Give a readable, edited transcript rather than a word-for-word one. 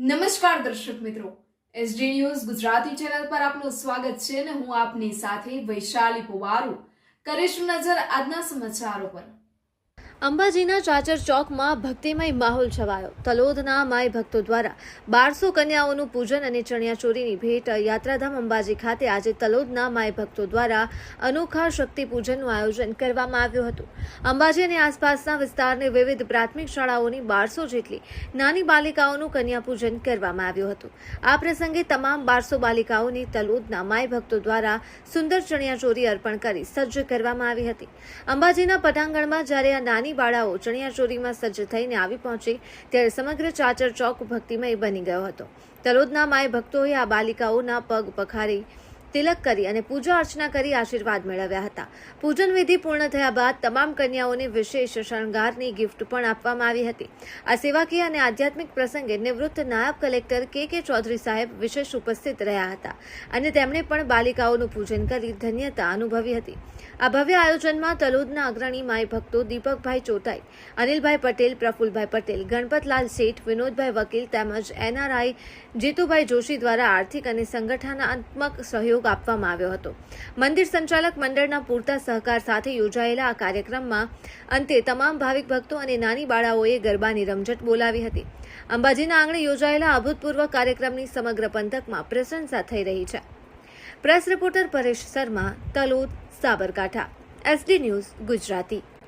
નમસ્કાર દર્શક મિત્રો, એસડી ન્યૂઝ ગુજરાતી ચેનલ પર આપનું સ્વાગત છે અને હું આપની સાથે વૈશાલી પુવારુ કરીશું નજર આજના સમાચારો પર। અંબાજીના ચાચર ચોકમાં ભક્તિમય માહોલ છવાયો। તલોદના માય ભક્તો દ્વારા 1200 કન્યાઓનું પૂજન અને ચણિયાચોરીની ભેટ। યાત્રાધામ અંબાજી ખાતે આજે તલોદના માય ભક્તો દ્વારા અનોખા શક્તિ પૂજનનું આયોજન કરવામાં આવ્યું હતું। અંબાજી અને આસપાસના વિસ્તારની વિવિધ પ્રાથમિક શાળાઓની 1200 જેટલી નાની બાલિકાઓનું કન્યા પૂજન કરવામાં આવ્યું હતું। આ પ્રસંગે તમામ 1200 બાલિકાઓની તલોદના માય ભક્તો દ્વારા સુંદર ચણિયાચોરી અર્પણ કરી સજ્જ કરવામાં આવી હતી। અંબાજીના પટાંગણમાં જ્યારે આ નાની બાળાઓ ચણિયાચોરીમાં સજ્જ થઈને આવી પહોંચી ત્યારે સમગ્ર ચાચર ચોક ભક્તિમય બની ગયો હતો। તલોદના માય ભક્તોએ આ બાલિકાઓના પગ પખારી તિલક કરી અને પૂજા અર્ચના કરી આશીર્વાદ મેળવ્યા હતા। પૂજન વિધિ પૂર્ણ થયા બાદ તમામ કન્યાઓને વિશેષ શણગારની ગિફ્ટ પણ આપવામાં આવી હતી। આ સેવાકીય અને આધ્યાત્મિક પ્રસંગે નિવૃત્ત નાયબ કલેક્ટર કે ચૌધરી સાહેબ વિશેષ ઉપસ્થિત રહ્યા હતા અને તેમણે પણ બાલિકાઓનું પૂજન કરી ધન્યતા અનુભવી હતી। આ ભવ્ય આયોજનમાં તલોદના અગ્રણી માય ભક્તો દીપકભાઈ ચોટાઈ, અનિલભાઈ પટેલ, પ્રફુલભાઈ પટેલ, ગણપતલાલ શેઠ, વિનોદભાઈ વકીલ તેમજ એનઆરઆઈ જીતુભાઈ જોશી દ્વારા આર્થિક અને સંગઠનાત્મક સહયોગ આપવામાં આવ્યો હતો। મંદિર સંચાલક મંડળના પૂરતા સહકાર સાથે યોજાયેલા આ કાર્યક્રમમાં અંતે તમામ ભાવિક ભક્તો અને નાની બાળાઓએ ગરબાની રમઝટ બોલાવી હતી। અંબાજીના આંગણે યોજાયેલા અભૂતપૂર્વ કાર્યક્રમની સમગ્ર પંથકમાં પ્રશંસા થઈ રહી છે। Press reporter Paresh Sharma, Talod, Sabarkantha, SD news Gujarati.